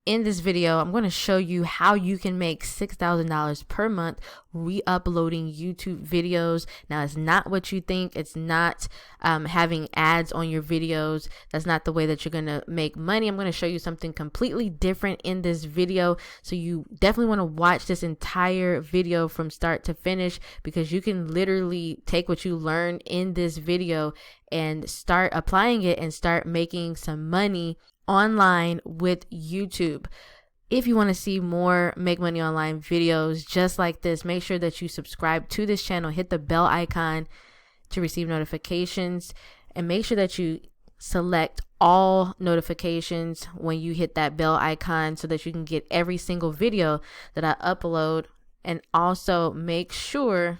In this video, I'm going to show you how you can make $6,000 per month re-uploading YouTube videos. Now, it's not what you think. It's not having ads on your videos. That's not the way that you're going to make money. I'm going to show you something completely different in this video. So you definitely want to watch this entire video from start to finish, because you can literally take what you learned in this video and start applying it and start making some money online with YouTube. If you want to see more Make Money Online videos just like this, make sure that you subscribe to this channel, hit the bell icon to receive notifications, and make sure that you select all notifications when you hit that bell icon so that you can get every single video that I upload. And also make sure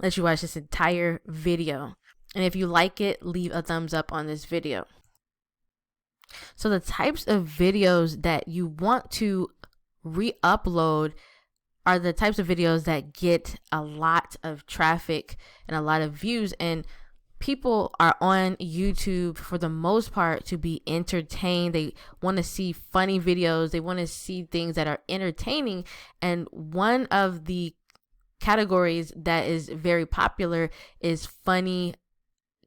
that you watch this entire video. And if you like it, leave a thumbs up on this video. So the types of videos that you want to re-upload are the types of videos that get a lot of traffic and a lot of views. And people are on YouTube for the most part to be entertained. They want to see funny videos. They want to see things that are entertaining. And one of the categories that is very popular is funny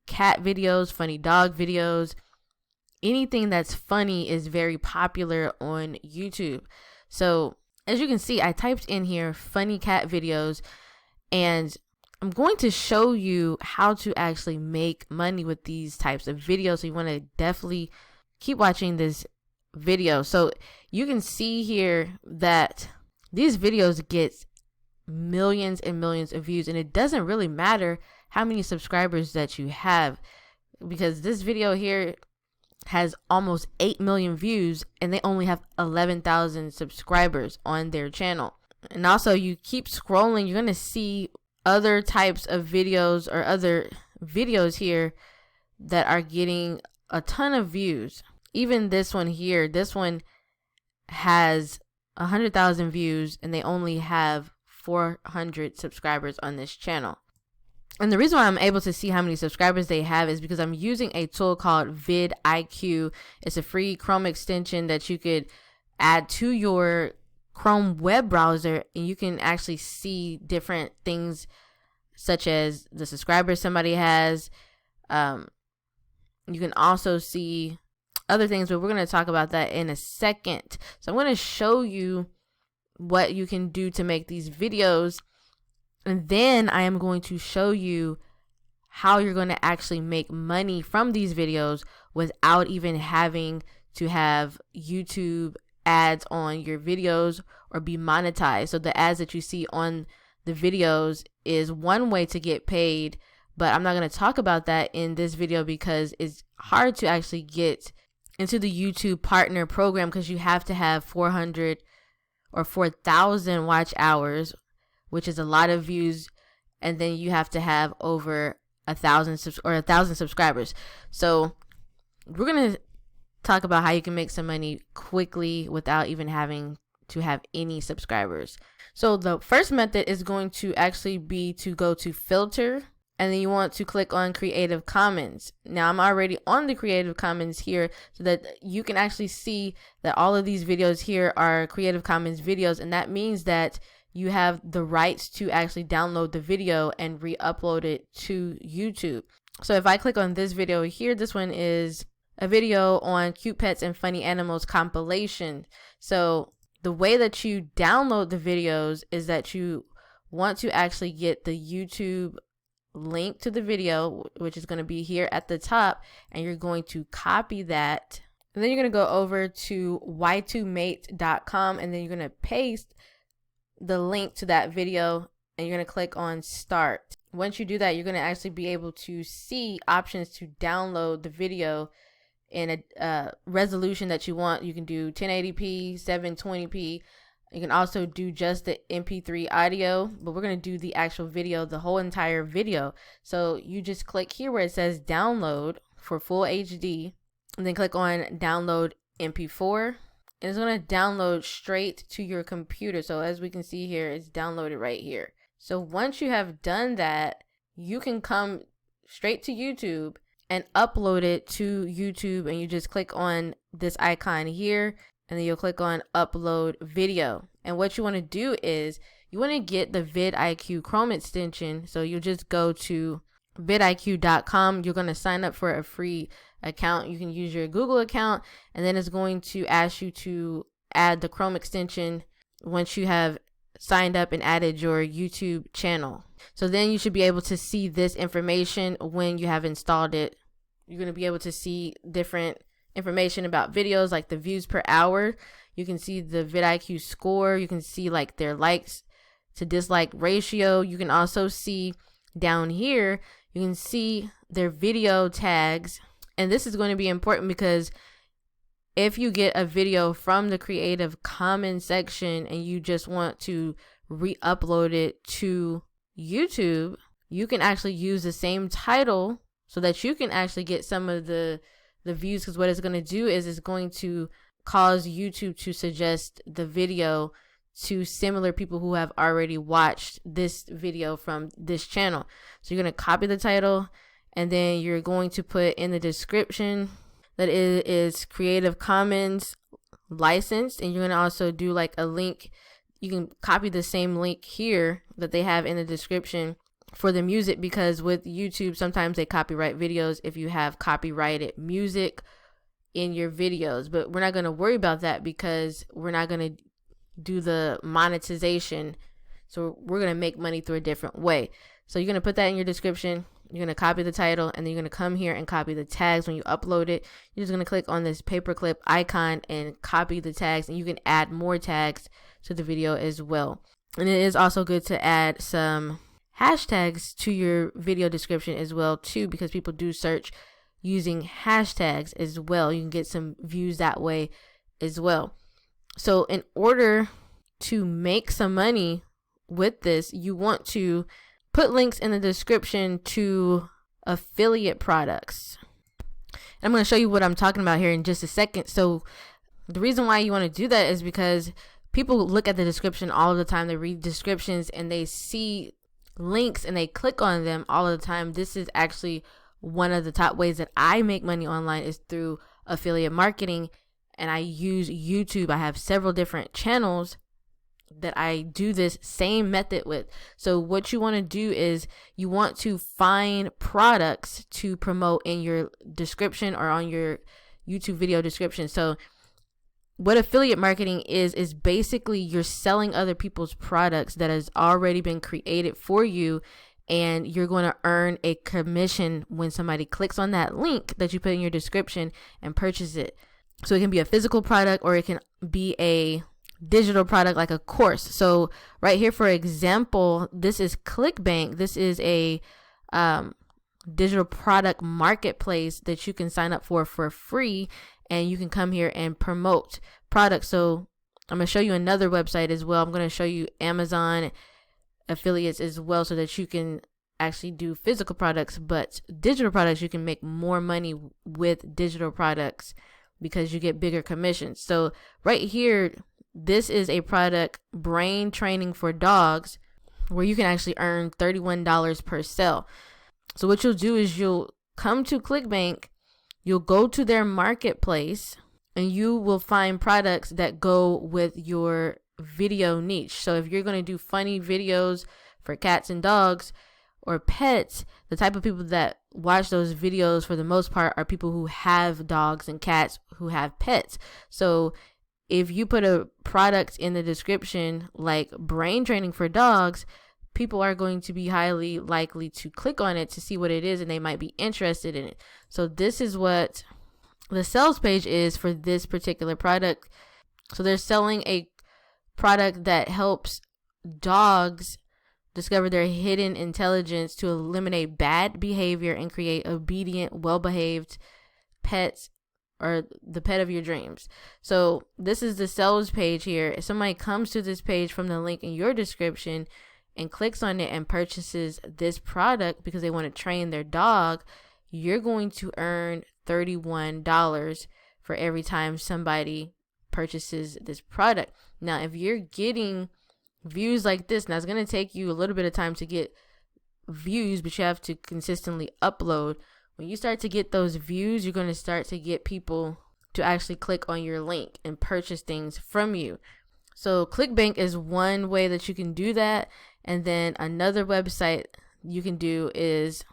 cat videos, funny dog videos. Anything that's funny is very popular on YouTube. So as you can see, I typed in here funny cat videos, and I'm going to show you how to actually make money with these types of videos. So you want to definitely keep watching this video. So you can see here that these videos get millions and millions of views, and it doesn't really matter how many subscribers that you have, because this video here has almost 8 million views and they only have 11,000 subscribers on their channel. And also, you keep scrolling, you're going to see other types of videos or other videos here that are getting a ton of views. Even this one here, this one has 100,000 views and they only have 400 subscribers on this channel. And the reason why I'm able to see how many subscribers they have is because I'm using a tool called vidIQ. It's a free Chrome extension that you could add to your Chrome web browser, and you can actually see different things such as the subscribers somebody has. You can also see other things, but we're going to talk about that in a second. So I'm going to show you what you can do to make these videos. And then I am going to show you how you're going to actually make money from these videos without even having to have YouTube ads on your videos or be monetized. So the ads that you see on the videos is one way to get paid, but I'm not going to talk about that in this video because it's hard to actually get into the YouTube partner program, because you have to have 400 or 4,000 watch hours, which is a lot of views, and then you have to have over 1,000 subscribers. So we're going to talk about how you can make some money quickly without even having to have any subscribers. So the first method is going to actually be to go to filter, and then you want to click on Creative Commons. Now I'm already on the Creative Commons here so that you can actually see that all of these videos here are Creative Commons videos, and that means that you have the rights to actually download the video and re-upload it to YouTube. So if I click on this video here, this one is a video on cute pets and funny animals compilation. So the way that you download the videos is that you want to actually get the YouTube link to the video, which is going to be here at the top, and you're going to copy that. And then you're going to go over to y2mate.com, and then you're going to paste the link to that video, and you're going to click on start. Once you do that, you're going to actually be able to see options to download the video in a resolution that you want. You can do 1080p, 720p. You can also do just the MP3 audio, but we're going to do the actual video, the whole entire video. So you just click here where it says download for full HD, and then click on download MP4. And it's going to download straight to your computer. So as we can see here, it's downloaded right here. So once you have done that, you can come straight to YouTube and upload it to YouTube, and you just click on this icon here, and then you'll click on upload video. And what you want to do is you want to get the vidIQ Chrome extension. So you'll just go to vidiq.com. You're going to sign up for a free account. You can use your Google account, and then it's going to ask you to add the Chrome extension once you have signed up and added your YouTube channel. So then you should be able to see this information when you have installed it. You're going to be able to see different information about videos, like the views per hour. You can see the vidIQ score. You can see like their likes to dislike ratio. You can also see down here, you can see their video tags. And this is going to be important because if you get a video from the Creative Commons section and you just want to re-upload it to YouTube, you can actually use the same title so that you can actually get some of the views, because what it's going to do is it's going to cause YouTube to suggest the video to similar people who have already watched this video from this channel. So you're going to copy the title, and then you're going to put in the description that it is Creative Commons licensed, and you're going to also do like a link. You can copy the same link here that they have in the description for the music, because with YouTube, sometimes they copyright videos if you have copyrighted music in your videos. But we're not going to worry about that because we're not going to do the monetization. So we're going to make money through a different way. So you're going to put that in your description. You're going to copy the title, and then you're going to come here and copy the tags. When you upload it, you're just going to click on this paperclip icon and copy the tags, and you can add more tags to the video as well. And it is also good to add some hashtags to your video description as well too, because people do search using hashtags as well. You can get some views that way as well. So in order to make some money with this, you want to put links in the description to affiliate products. And I'm going to show you what I'm talking about here in just a second. So the reason why you want to do that is because people look at the description all the time. They read descriptions and they see links and they click on them all the time. This is actually one of the top ways that I make money online, is through affiliate marketing. And I use YouTube. I have several different channels that I do this same method with. So what you want to do is you want to find products to promote in your description or on your YouTube video description. So what affiliate marketing is basically you're selling other people's products that has already been created for you, and you're going to earn a commission when somebody clicks on that link that you put in your description and purchase it. So it can be a physical product, or it can be a digital product like a course. So right here, for example, this is ClickBank. This is a digital product marketplace that you can sign up for free, and you can come here and promote products. So I'm going to show you another website as well. I'm going to show you Amazon affiliates as well, so that you can actually do physical products, but digital products, you can make more money with digital products because you get bigger commissions. So right here, this is a product, brain training for dogs, where you can actually earn $31 per sale. So what you'll do is you'll come to ClickBank, you'll go to their marketplace, and you will find products that go with your video niche. So if you're going to do funny videos for cats and dogs or pets, the type of people that watch those videos for the most part are people who have dogs and cats, who have pets. So if you put a product in the description like brain training for dogs, people are going to be highly likely to click on it to see what it is, and they might be interested in it. So this is what the sales page is for this particular product. So they're selling a product that helps dogs discover their hidden intelligence to eliminate bad behavior and create obedient, well-behaved pets, or the pet of your dreams. So this is the sales page here. If somebody comes to this page from the link in your description and clicks on it and purchases this product because they want to train their dog, you're going to earn $31 for every time somebody purchases this product. Now, if you're getting views like this, now it's going to take you a little bit of time to get views, but you have to consistently upload. When you start to get those views, you're going to start to get people to actually click on your link and purchase things from you. So ClickBank is one way that you can do that. And then another website you can do is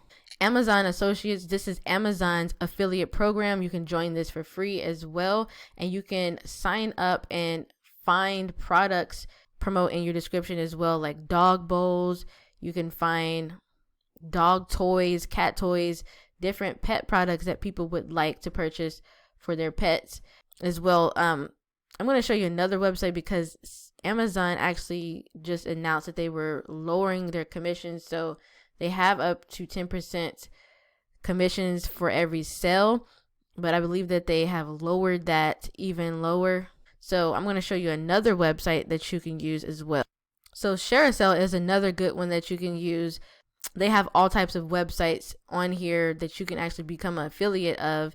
Amazon Associates. This is Amazon's affiliate program. You can join this for free as well. And you can sign up and find products, promote in your description as well, like dog bowls. You can find dog toys, cat toys, different pet products that people would like to purchase for their pets as well. I'm going to show you another website because Amazon actually just announced that they were lowering their commissions. So they have up to 10% commissions for every sale, but I believe that they have lowered that even lower. So I'm going to show you another website that you can use as well. So ShareASale is another good one that you can use. They have all types of websites on here that you can actually become an affiliate of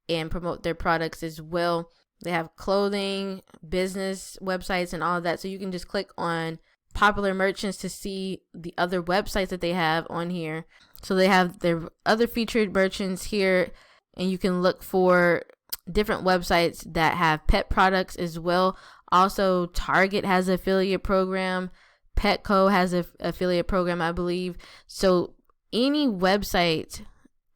and promote their products as well. They have clothing, business websites, and all of that. So you can just click on popular merchants to see the other websites that they have on here. So they have their other featured merchants here, and you can look for different websites that have pet products as well. Also, Target has an affiliate program. Petco has an affiliate program, I believe. So any website,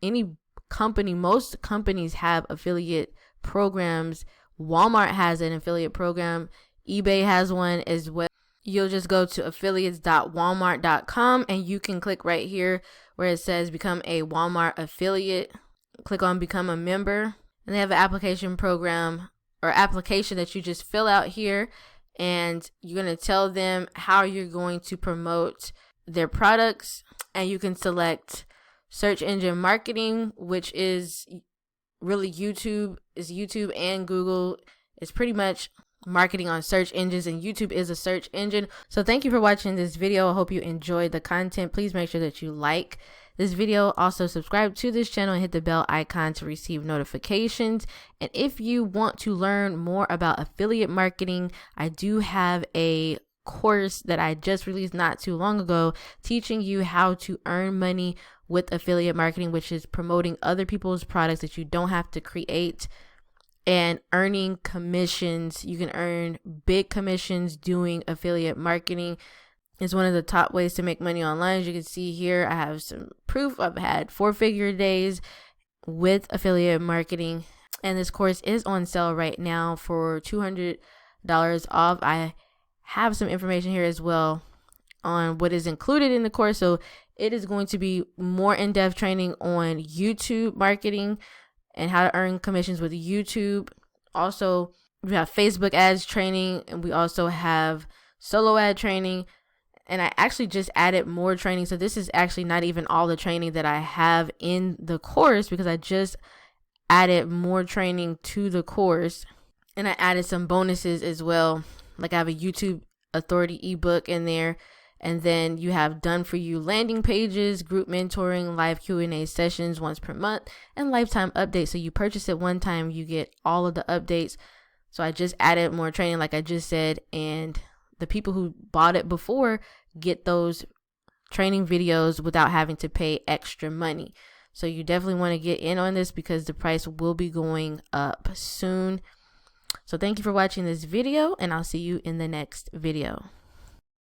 any company, most companies have affiliate programs. Walmart has an affiliate program. eBay has one as well. You'll just go to affiliates.walmart.com and you can click right here where it says become a Walmart affiliate. Click on become a member, and they have an application program or application that you just fill out here, and you're going to tell them how you're going to promote their products, and you can select search engine marketing, which is really YouTube and Google. It's pretty much marketing on search engines, and YouTube is a search engine. So thank you for watching this video. I hope you enjoyed the content. Please make sure that you like this video. Also subscribe to this channel and hit the bell icon to receive notifications. And if you want to learn more about affiliate marketing, I do have a course that I just released not too long ago teaching you how to earn money with affiliate marketing, which is promoting other people's products that you don't have to create and earning commissions. You can earn big commissions doing affiliate marketing. It's one of the top ways to make money online. As you can see here, I have some proof. I've had 4-figure days with affiliate marketing, and this course is on sale right now for $200 off. I have some information here as well on what is included in the course. So it is going to be more in-depth training on YouTube marketing and how to earn commissions with YouTube. Also, we have Facebook ads training, and we also have solo ad training. And I actually just added more training. So this is actually not even all the training that I have in the course, because I just added more training to the course. And I added some bonuses as well. Like I have a YouTube authority ebook in there. And then you have done for you landing pages, group mentoring, live Q&A sessions once per month, and lifetime updates. So you purchase it one time, you get all of the updates. So I just added more training, like I just said, and the people who bought it before get those training videos without having to pay extra money. So you definitely want to get in on this because the price will be going up soon. So thank you for watching this video, and I'll see you in the next video.